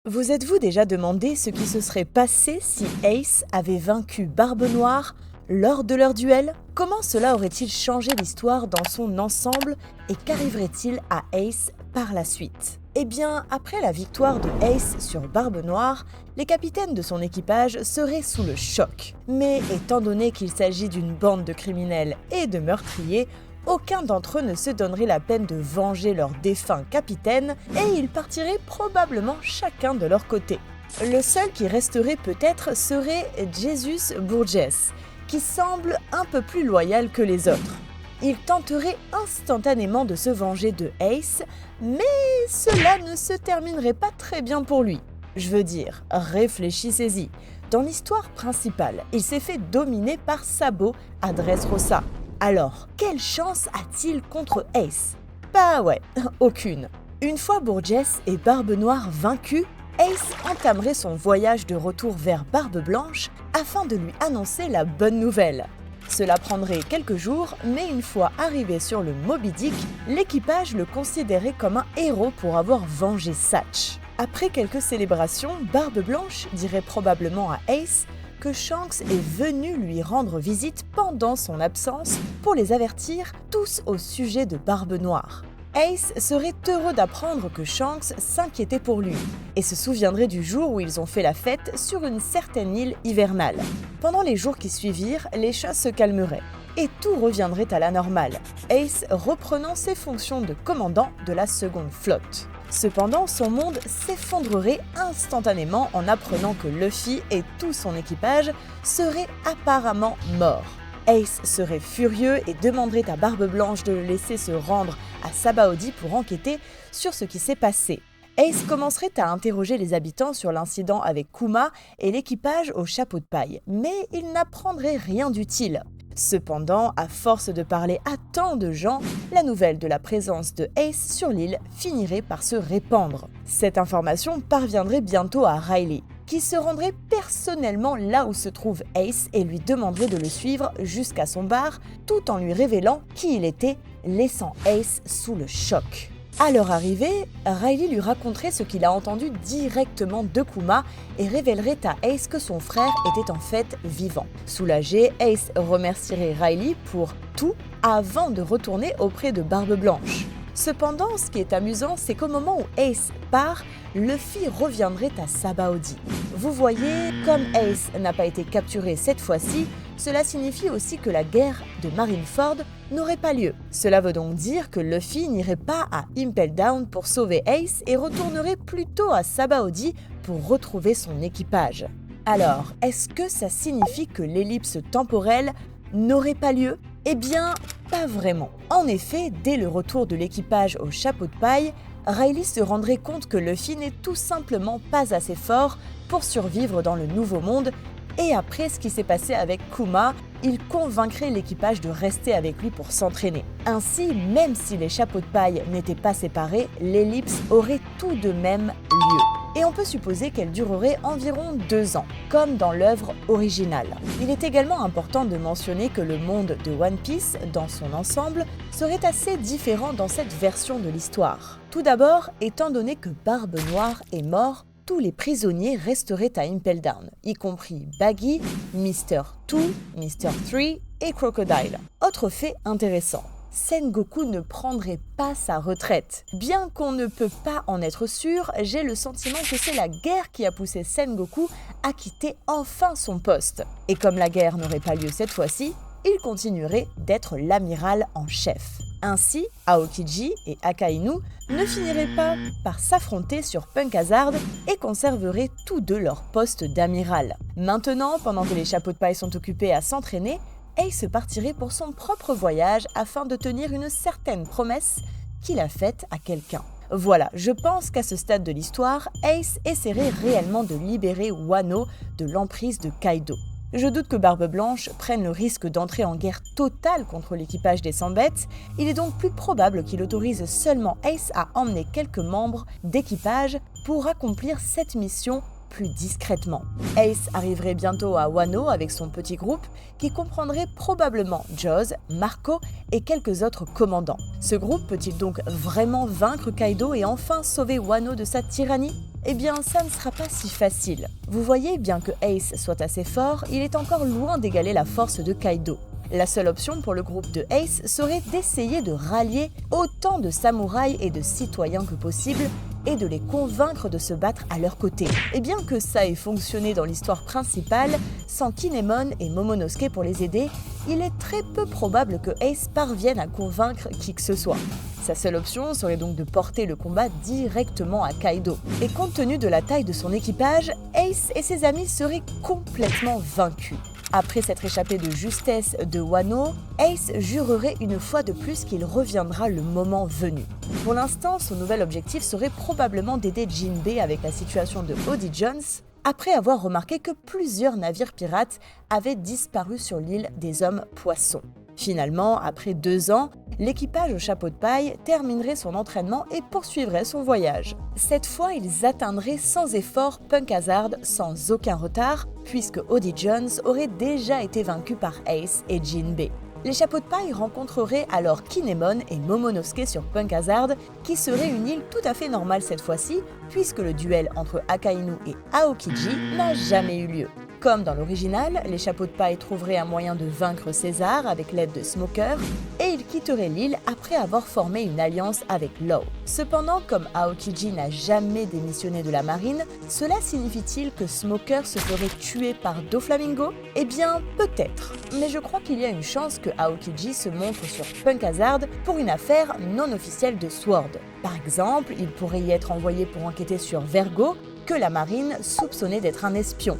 Vous êtes-vous déjà demandé ce qui se serait passé si Ace avait vaincu Barbe Noire lors de leur duel? Comment cela aurait-il changé l'histoire dans son ensemble et qu'arriverait-il à Ace par la suite? Eh bien, après la victoire de Ace sur Barbe Noire, les capitaines de son équipage seraient sous le choc. Mais étant donné qu'il s'agit d'une bande de criminels et de meurtriers, aucun d'entre eux ne se donnerait la peine de venger leur défunt capitaine et ils partiraient probablement chacun de leur côté. Le seul qui resterait peut-être serait Jesus Burgess, qui semble un peu plus loyal que les autres. Il tenterait instantanément de se venger de Ace, mais cela ne se terminerait pas très bien pour lui. Je veux dire, réfléchissez-y. Dans l'histoire principale, il s'est fait dominer par Sabo à Dressrosa. Alors, quelle chance a-t-il contre Ace? Bah ouais, aucune. Une fois Burgess et Barbe Noire vaincus, Ace entamerait son voyage de retour vers Barbe Blanche afin de lui annoncer la bonne nouvelle. Cela prendrait quelques jours, mais une fois arrivé sur le Moby Dick, l'équipage le considérait comme un héros pour avoir vengé Satch. Après quelques célébrations, Barbe Blanche dirait probablement à Ace que Shanks est venu lui rendre visite pendant son absence pour les avertir tous au sujet de Barbe Noire. Ace serait heureux d'apprendre que Shanks s'inquiétait pour lui et se souviendrait du jour où ils ont fait la fête sur une certaine île hivernale. Pendant les jours qui suivirent, les choses se calmeraient et tout reviendrait à la normale, Ace reprenant ses fonctions de commandant de la seconde flotte. Cependant, son monde s'effondrerait instantanément en apprenant que Luffy et tout son équipage seraient apparemment morts. Ace serait furieux et demanderait à Barbe Blanche de le laisser se rendre à Sabaody pour enquêter sur ce qui s'est passé. Ace commencerait à interroger les habitants sur l'incident avec Kuma et l'équipage au chapeau de paille, mais il n'apprendrait rien d'utile. Cependant, à force de parler à tant de gens, la nouvelle de la présence de Ace sur l'île finirait par se répandre. Cette information parviendrait bientôt à Riley, qui se rendrait personnellement là où se trouve Ace et lui demanderait de le suivre jusqu'à son bar, tout en lui révélant qui il était, laissant Ace sous le choc. À leur arrivée, Riley lui raconterait ce qu'il a entendu directement de Kuma et révélerait à Ace que son frère était en fait vivant. Soulagé, Ace remercierait Riley pour tout avant de retourner auprès de Barbe Blanche. Cependant, ce qui est amusant, c'est qu'au moment où Ace part, Luffy reviendrait à Sabaody. Vous voyez, comme Ace n'a pas été capturé cette fois-ci, cela signifie aussi que la guerre de Marineford n'aurait pas lieu. Cela veut donc dire que Luffy n'irait pas à Impel Down pour sauver Ace et retournerait plutôt à Sabaody pour retrouver son équipage. Alors, est-ce que ça signifie que l'ellipse temporelle n'aurait pas lieu? Eh bien, pas vraiment. En effet, dès le retour de l'équipage au chapeau de paille, Riley se rendrait compte que Luffy n'est tout simplement pas assez fort pour survivre dans le Nouveau Monde, et après ce qui s'est passé avec Kuma, il convaincrait l'équipage de rester avec lui pour s'entraîner. Ainsi, même si les chapeaux de paille n'étaient pas séparés, l'ellipse aurait tout de même lieu. Et on peut supposer qu'elle durerait environ 2 ans, comme dans l'œuvre originale. Il est également important de mentionner que le monde de One Piece, dans son ensemble, serait assez différent dans cette version de l'histoire. Tout d'abord, étant donné que Barbe Noire est mort, tous les prisonniers resteraient à Impel Down, y compris Baggy, Mr. 2, Mr. 3 et Crocodile. Autre fait intéressant. Sengoku ne prendrait pas sa retraite. Bien qu'on ne peut pas en être sûr, j'ai le sentiment que c'est la guerre qui a poussé Sengoku à quitter enfin son poste. Et comme la guerre n'aurait pas lieu cette fois-ci, il continuerait d'être l'amiral en chef. Ainsi, Aokiji et Akainu ne finiraient pas par s'affronter sur Punk Hazard et conserveraient tous deux leur poste d'amiral. Maintenant, pendant que les chapeaux de paille sont occupés à s'entraîner, Ace partirait pour son propre voyage afin de tenir une certaine promesse qu'il a faite à quelqu'un. Voilà, je pense qu'à ce stade de l'histoire, Ace essaierait réellement de libérer Wano de l'emprise de Kaido. Je doute que Barbe Blanche prenne le risque d'entrer en guerre totale contre l'équipage des 100 bêtes, il est donc plus probable qu'il autorise seulement Ace à emmener quelques membres d'équipage pour accomplir cette mission plus discrètement. Ace arriverait bientôt à Wano avec son petit groupe qui comprendrait probablement Joz, Marco et quelques autres commandants. Ce groupe peut-il donc vraiment vaincre Kaido et enfin sauver Wano de sa tyrannie? Eh bien, ça ne sera pas si facile. Vous voyez, bien que Ace soit assez fort, il est encore loin d'égaler la force de Kaido. La seule option pour le groupe de Ace serait d'essayer de rallier autant de samouraïs et de citoyens que possible et de les convaincre de se battre à leur côté. Et bien que ça ait fonctionné dans l'histoire principale, sans Kinemon et Momonosuke pour les aider, il est très peu probable que Ace parvienne à convaincre qui que ce soit. Sa seule option serait donc de porter le combat directement à Kaido. Et compte tenu de la taille de son équipage, Ace et ses amis seraient complètement vaincus. Après s'être échappé de justesse de Wano, Ace jurerait une fois de plus qu'il reviendra le moment venu. Pour l'instant, son nouvel objectif serait probablement d'aider Jinbei avec la situation de Oddie Jones, après avoir remarqué que plusieurs navires pirates avaient disparu sur l'île des hommes poissons. Finalement, après 2 ans, l'équipage au chapeau de paille terminerait son entraînement et poursuivrait son voyage. Cette fois, ils atteindraient sans effort Punk Hazard sans aucun retard, puisque Oddie Jones aurait déjà été vaincu par Ace et Jinbei. Les chapeaux de paille rencontreraient alors Kinemon et Momonosuke sur Punk Hazard, qui serait une île tout à fait normale cette fois-ci, puisque le duel entre Akainu et Aokiji n'a jamais eu lieu. Comme dans l'original, les chapeaux de paille trouveraient un moyen de vaincre César avec l'aide de Smoker, et ils quitteraient l'île après avoir formé une alliance avec Law. Cependant, comme Aokiji n'a jamais démissionné de la marine, cela signifie-t-il que Smoker se ferait tuer par Doflamingo? Eh bien, peut-être. Mais je crois qu'il y a une chance que Aokiji se montre sur Punk Hazard pour une affaire non officielle de Sword. Par exemple, il pourrait y être envoyé pour enquêter sur Vergo, que la marine soupçonnait d'être un espion.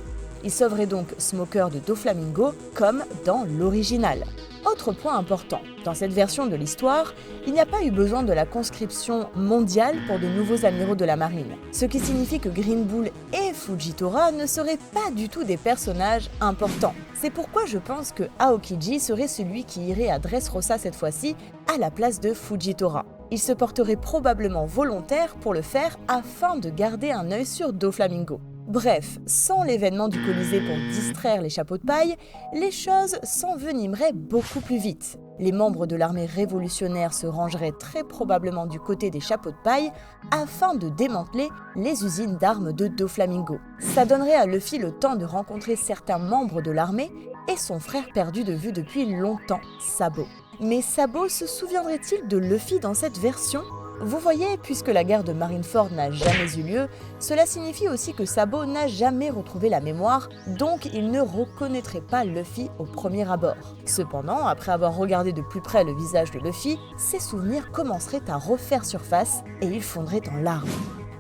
Il sauverait donc Smoker de Doflamingo comme dans l'original. Autre point important, dans cette version de l'histoire, il n'y a pas eu besoin de la conscription mondiale pour de nouveaux amiraux de la marine, ce qui signifie que Green Bull et Fujitora ne seraient pas du tout des personnages importants. C'est pourquoi je pense que Aokiji serait celui qui irait à Dressrosa cette fois-ci à la place de Fujitora. Il se porterait probablement volontaire pour le faire afin de garder un œil sur Doflamingo. Bref, sans l'événement du Colisée pour distraire les chapeaux de paille, les choses s'envenimeraient beaucoup plus vite. Les membres de l'armée révolutionnaire se rangeraient très probablement du côté des chapeaux de paille afin de démanteler les usines d'armes de Doflamingo. Ça donnerait à Luffy le temps de rencontrer certains membres de l'armée et son frère perdu de vue depuis longtemps, Sabo. Mais Sabo se souviendrait-il de Luffy dans cette version ? Vous voyez, puisque la guerre de Marineford n'a jamais eu lieu, cela signifie aussi que Sabo n'a jamais retrouvé la mémoire, donc il ne reconnaîtrait pas Luffy au premier abord. Cependant, après avoir regardé de plus près le visage de Luffy, ses souvenirs commenceraient à refaire surface et il fondrait en larmes.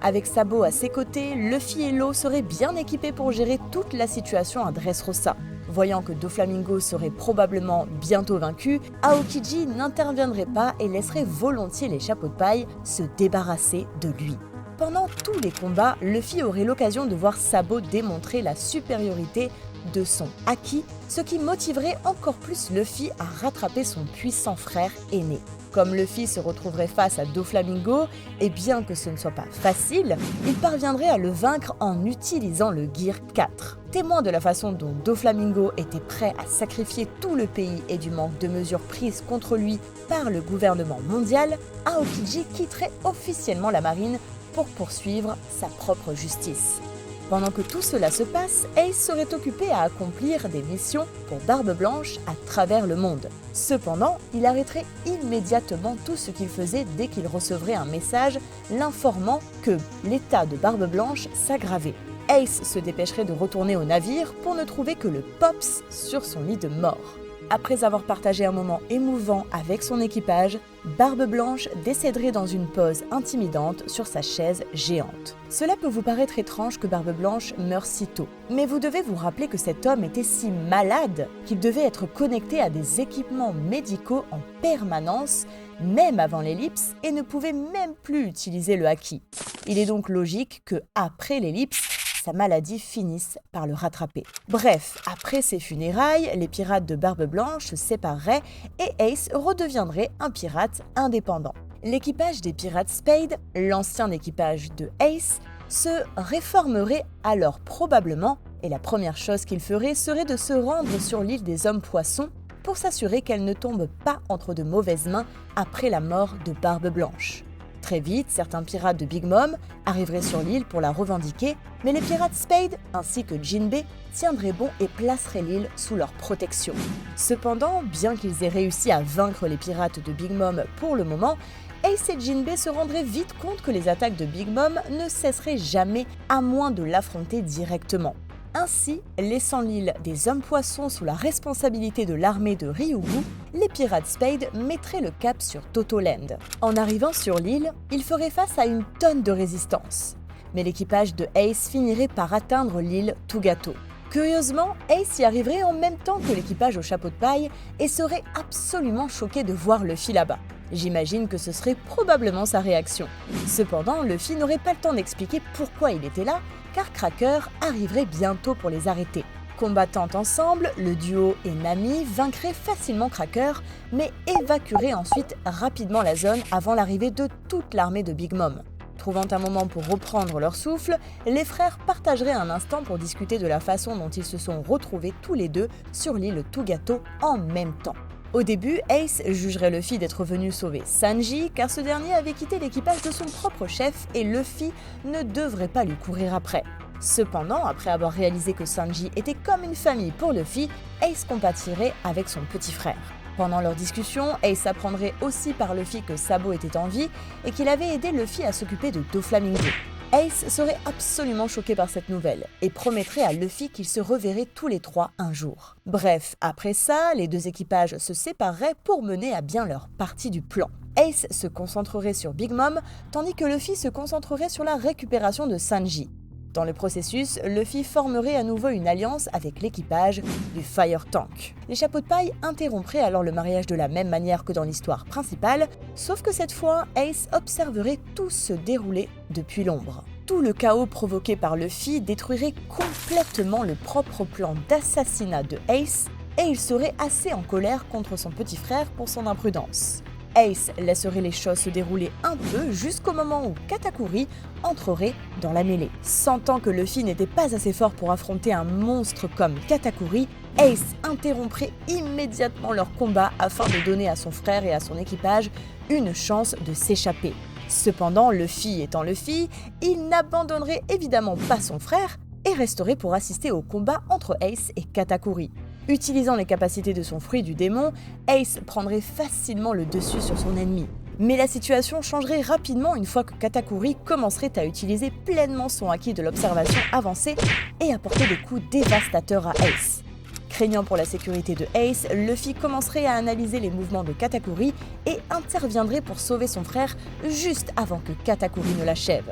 Avec Sabo à ses côtés, Luffy et Law seraient bien équipés pour gérer toute la situation à Dressrosa. Voyant que Doflamingo serait probablement bientôt vaincu, Aokiji n'interviendrait pas et laisserait volontiers les chapeaux de paille se débarrasser de lui. Pendant tous les combats, Luffy aurait l'occasion de voir Sabo démontrer la supériorité de son haki, ce qui motiverait encore plus Luffy à rattraper son puissant frère aîné. Comme Luffy se retrouverait face à Doflamingo, et bien que ce ne soit pas facile, il parviendrait à le vaincre en utilisant le Gear 4. Témoin de la façon dont Doflamingo était prêt à sacrifier tout le pays et du manque de mesures prises contre lui par le gouvernement mondial, Aokiji quitterait officiellement la marine pour poursuivre sa propre justice. Pendant que tout cela se passe, Ace serait occupé à accomplir des missions pour Barbe Blanche à travers le monde. Cependant, il arrêterait immédiatement tout ce qu'il faisait dès qu'il recevrait un message l'informant que l'état de Barbe Blanche s'aggravait. Ace se dépêcherait de retourner au navire pour ne trouver que le Pops sur son lit de mort. Après avoir partagé un moment émouvant avec son équipage, Barbe Blanche décéderait dans une pose intimidante sur sa chaise géante. Cela peut vous paraître étrange que Barbe Blanche meure si tôt, mais vous devez vous rappeler que cet homme était si malade qu'il devait être connecté à des équipements médicaux en permanence, même avant l'ellipse, et ne pouvait même plus utiliser le haki. Il est donc logique que, après l'ellipse, sa maladie finisse par le rattraper. Bref, après ses funérailles, les pirates de Barbe Blanche se sépareraient et Ace redeviendrait un pirate indépendant. L'équipage des pirates Spade, l'ancien équipage de Ace, se réformerait alors probablement, et la première chose qu'il ferait serait de se rendre sur l'île des hommes poissons pour s'assurer qu'elle ne tombe pas entre de mauvaises mains après la mort de Barbe Blanche. Très vite, certains pirates de Big Mom arriveraient sur l'île pour la revendiquer, mais les pirates Spade ainsi que Jinbei tiendraient bon et placeraient l'île sous leur protection. Cependant, bien qu'ils aient réussi à vaincre les pirates de Big Mom pour le moment, Ace et Jinbei se rendraient vite compte que les attaques de Big Mom ne cesseraient jamais à moins de l'affronter directement. Ainsi, laissant l'île des hommes-poissons sous la responsabilité de l'armée de Ryugu, les pirates Spade mettraient le cap sur Totoland. En arrivant sur l'île, ils feraient face à une tonne de résistance. Mais l'équipage de Ace finirait par atteindre l'île Tugato. Curieusement, Ace y arriverait en même temps que l'équipage au chapeau de paille et serait absolument choqué de voir Luffy là-bas. J'imagine que ce serait probablement sa réaction. Cependant, Luffy n'aurait pas le temps d'expliquer pourquoi il était là, car Cracker arriverait bientôt pour les arrêter. Combattant ensemble, le duo et Nami vaincraient facilement Cracker, mais évacueraient ensuite rapidement la zone avant l'arrivée de toute l'armée de Big Mom. Trouvant un moment pour reprendre leur souffle, les frères partageraient un instant pour discuter de la façon dont ils se sont retrouvés tous les deux sur l'île Tugato en même temps. Au début, Ace jugerait Luffy d'être venu sauver Sanji car ce dernier avait quitté l'équipage de son propre chef et Luffy ne devrait pas lui courir après. Cependant, après avoir réalisé que Sanji était comme une famille pour Luffy, Ace compatirait avec son petit frère. Pendant leur discussion, Ace apprendrait aussi par Luffy que Sabo était en vie et qu'il avait aidé Luffy à s'occuper de Doflamingo. Ace serait absolument choqué par cette nouvelle et promettrait à Luffy qu'ils se reverraient tous les trois un jour. Bref, après ça, les deux équipages se sépareraient pour mener à bien leur partie du plan. Ace se concentrerait sur Big Mom, tandis que Luffy se concentrerait sur la récupération de Sanji. Dans le processus, Luffy formerait à nouveau une alliance avec l'équipage du Fire Tank. Les chapeaux de paille interrompraient alors le mariage de la même manière que dans l'histoire principale, sauf que cette fois, Ace observerait tout se dérouler depuis l'ombre. Tout le chaos provoqué par Luffy détruirait complètement le propre plan d'assassinat de Ace, et il serait assez en colère contre son petit frère pour son imprudence. Ace laisserait les choses se dérouler un peu jusqu'au moment où Katakuri entrerait dans la mêlée. Sentant que Luffy n'était pas assez fort pour affronter un monstre comme Katakuri, Ace interromprait immédiatement leur combat afin de donner à son frère et à son équipage une chance de s'échapper. Cependant, Luffy étant Luffy, il n'abandonnerait évidemment pas son frère et resterait pour assister au combat entre Ace et Katakuri. Utilisant les capacités de son fruit du démon, Ace prendrait facilement le dessus sur son ennemi. Mais la situation changerait rapidement une fois que Katakuri commencerait à utiliser pleinement son acquis de l'observation avancée et apporter des coups dévastateurs à Ace. Craignant pour la sécurité de Ace, Luffy commencerait à analyser les mouvements de Katakuri et interviendrait pour sauver son frère juste avant que Katakuri ne l'achève.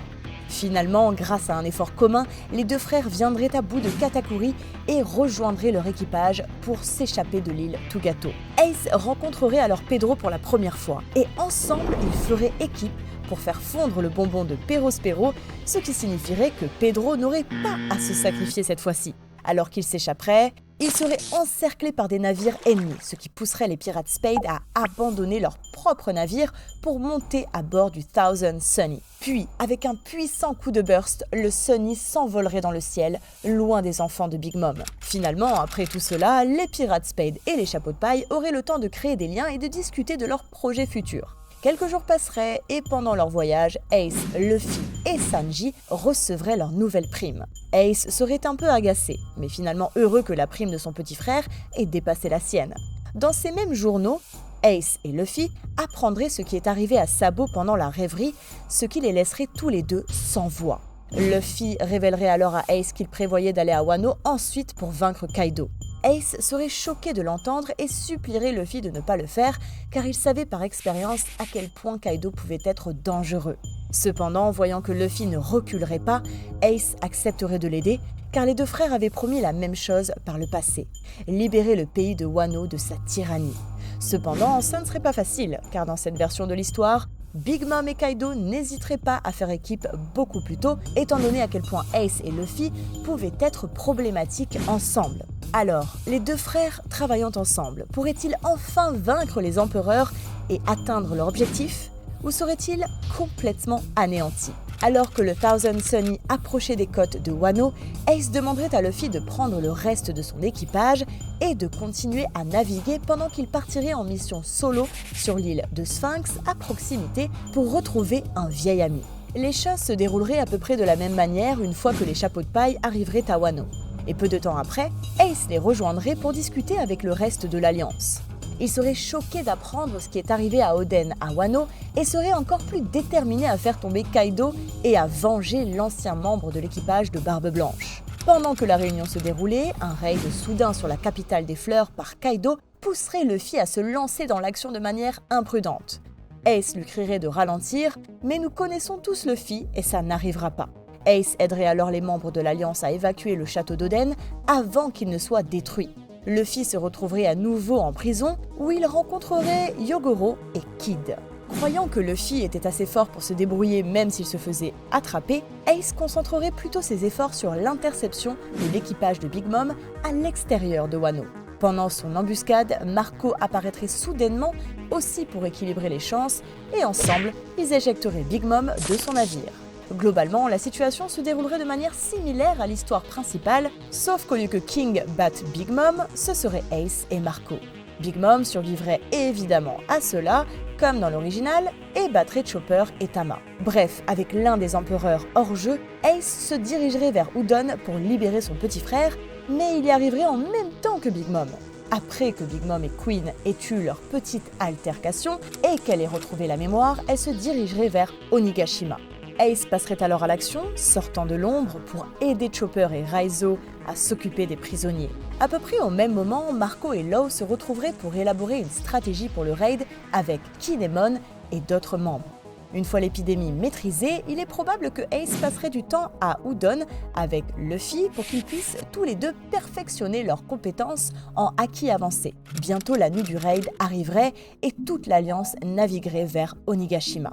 Finalement, grâce à un effort commun, les deux frères viendraient à bout de Katakuri et rejoindraient leur équipage pour s'échapper de l'île Tugato. Ace rencontrerait alors Pedro pour la première fois, et ensemble, ils feraient équipe pour faire fondre le bonbon de Perospero, ce qui signifierait que Pedro n'aurait pas à se sacrifier cette fois-ci. Alors qu'ils s'échapperaient, ils seraient encerclés par des navires ennemis, ce qui pousserait les pirates Spade à abandonner leur propre navire pour monter à bord du Thousand Sunny. Puis, avec un puissant coup de burst, le Sunny s'envolerait dans le ciel, loin des enfants de Big Mom. Finalement, après tout cela, les pirates Spade et les chapeaux de paille auraient le temps de créer des liens et de discuter de leurs projets futurs. Quelques jours passeraient et pendant leur voyage, Ace, Luffy et Sanji recevraient leur nouvelle prime. Ace serait un peu agacé, mais finalement heureux que la prime de son petit frère ait dépassé la sienne. Dans ces mêmes journaux, Ace et Luffy apprendraient ce qui est arrivé à Sabo pendant la rêverie, ce qui les laisserait tous les deux sans voix. Luffy révélerait alors à Ace qu'il prévoyait d'aller à Wano ensuite pour vaincre Kaido. Ace serait choqué de l'entendre et supplierait Luffy de ne pas le faire car il savait par expérience à quel point Kaido pouvait être dangereux. Cependant, voyant que Luffy ne reculerait pas, Ace accepterait de l'aider car les deux frères avaient promis la même chose par le passé, libérer le pays de Wano de sa tyrannie. Cependant, ça ne serait pas facile car dans cette version de l'histoire, Big Mom et Kaido n'hésiteraient pas à faire équipe beaucoup plus tôt, étant donné à quel point Ace et Luffy pouvaient être problématiques ensemble. Alors, les deux frères travaillant ensemble, pourraient-ils enfin vaincre les empereurs et atteindre leur objectif ? Ou seraient-ils complètement anéantis ? Alors que le Thousand Sunny approchait des côtes de Wano, Ace demanderait à Luffy de prendre le reste de son équipage et de continuer à naviguer pendant qu'il partirait en mission solo sur l'île de Sphinx à proximité pour retrouver un vieil ami. Les choses se dérouleraient à peu près de la même manière une fois que les chapeaux de paille arriveraient à Wano. Et peu de temps après, Ace les rejoindrait pour discuter avec le reste de l'Alliance. Il serait choqué d'apprendre ce qui est arrivé à Oden à Wano et serait encore plus déterminé à faire tomber Kaido et à venger l'ancien membre de l'équipage de Barbe Blanche. Pendant que la réunion se déroulait, un raid soudain sur la capitale des fleurs par Kaido pousserait Luffy à se lancer dans l'action de manière imprudente. Ace lui crierait de ralentir, mais nous connaissons tous Luffy et ça n'arrivera pas. Ace aiderait alors les membres de l'Alliance à évacuer le château d'Oden avant qu'il ne soit détruit. Luffy se retrouverait à nouveau en prison où il rencontrerait Yogoro et Kid. Croyant que Luffy était assez fort pour se débrouiller même s'il se faisait attraper, Ace concentrerait plutôt ses efforts sur l'interception de l'équipage de Big Mom à l'extérieur de Wano. Pendant son embuscade, Marco apparaîtrait soudainement aussi pour équilibrer les chances et ensemble, ils éjecteraient Big Mom de son navire. Globalement, la situation se déroulerait de manière similaire à l'histoire principale, sauf qu'au lieu que King batte Big Mom, ce serait Ace et Marco. Big Mom survivrait évidemment à cela, comme dans l'original, et battrait Chopper et Tama. Bref, avec l'un des empereurs hors jeu, Ace se dirigerait vers Udon pour libérer son petit frère, mais il y arriverait en même temps que Big Mom. Après que Big Mom et Queen aient eu leur petite altercation et qu'elle ait retrouvé la mémoire, elle se dirigerait vers Onigashima. Ace passerait alors à l'action, sortant de l'ombre pour aider Chopper et Raizo à s'occuper des prisonniers. À peu près au même moment, Marco et Law se retrouveraient pour élaborer une stratégie pour le raid avec Kinemon et d'autres membres. Une fois l'épidémie maîtrisée, il est probable que Ace passerait du temps à Udon avec Luffy pour qu'ils puissent tous les deux perfectionner leurs compétences en haki avancé. Bientôt la nuit du raid arriverait et toute l'Alliance naviguerait vers Onigashima.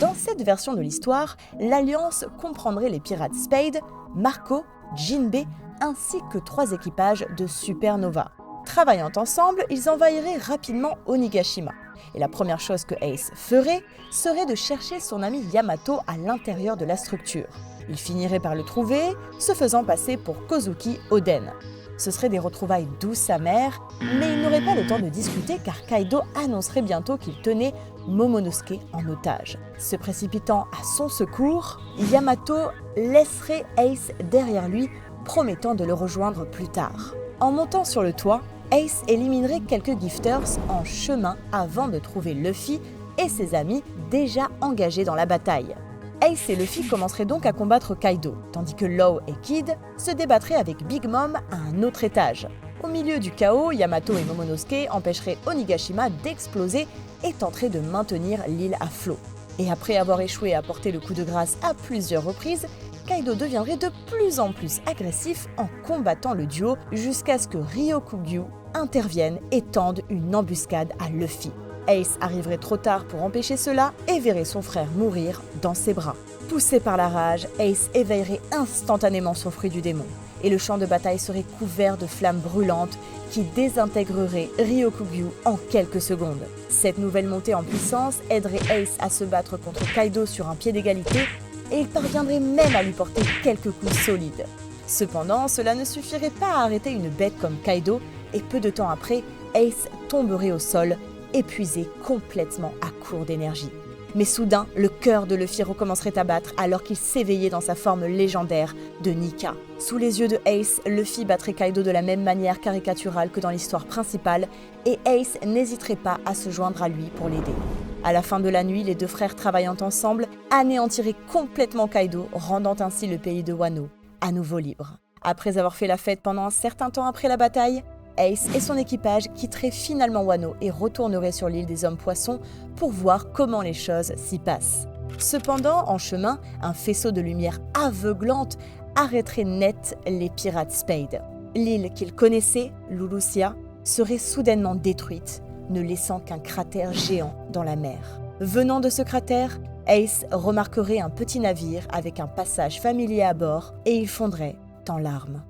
Dans cette version de l'histoire, l'Alliance comprendrait les pirates Spade, Marco, Jinbei ainsi que 3 équipages de Supernova. Travaillant ensemble, ils envahiraient rapidement Onigashima. Et la première chose que Ace ferait serait de chercher son ami Yamato à l'intérieur de la structure. Il finirait par le trouver, se faisant passer pour Kozuki Oden. Ce seraient des retrouvailles douces amères, mais il n'aurait pas le temps de discuter car Kaido annoncerait bientôt qu'il tenait Momonosuke en otage. Se précipitant à son secours, Yamato laisserait Ace derrière lui, promettant de le rejoindre plus tard. En montant sur le toit, Ace éliminerait quelques gifters en chemin avant de trouver Luffy et ses amis déjà engagés dans la bataille. Ace et Luffy commenceraient donc à combattre Kaido, tandis que Law et Kid se débattraient avec Big Mom à un autre étage. Au milieu du chaos, Yamato et Momonosuke empêcheraient Onigashima d'exploser et tenteraient de maintenir l'île à flot. Et après avoir échoué à porter le coup de grâce à plusieurs reprises, Kaido deviendrait de plus en plus agressif en combattant le duo jusqu'à ce que Ryokugyu intervienne et tende une embuscade à Luffy. Ace arriverait trop tard pour empêcher cela et verrait son frère mourir dans ses bras. Poussé par la rage, Ace éveillerait instantanément son fruit du démon. Et le champ de bataille serait couvert de flammes brûlantes qui désintégreraient Ryokugyu en quelques secondes. Cette nouvelle montée en puissance aiderait Ace à se battre contre Kaido sur un pied d'égalité et il parviendrait même à lui porter quelques coups solides. Cependant, cela ne suffirait pas à arrêter une bête comme Kaido et peu de temps après, Ace tomberait au sol, épuisé complètement à court d'énergie. Mais soudain, le cœur de Luffy recommencerait à battre alors qu'il s'éveillait dans sa forme légendaire de Nika. Sous les yeux de Ace, Luffy battrait Kaido de la même manière caricaturale que dans l'histoire principale et Ace n'hésiterait pas à se joindre à lui pour l'aider. À la fin de la nuit, les deux frères travaillant ensemble anéantiraient complètement Kaido, rendant ainsi le pays de Wano à nouveau libre. Après avoir fait la fête pendant un certain temps après la bataille, Ace et son équipage quitteraient finalement Wano et retourneraient sur l'île des Hommes-Poissons pour voir comment les choses s'y passent. Cependant, en chemin, un faisceau de lumière aveuglante arrêterait net les pirates Spade. L'île qu'ils connaissaient, Lulusia, serait soudainement détruite, ne laissant qu'un cratère géant dans la mer. Venant de ce cratère, Ace remarquerait un petit navire avec un passage familier à bord et il fondrait en larmes.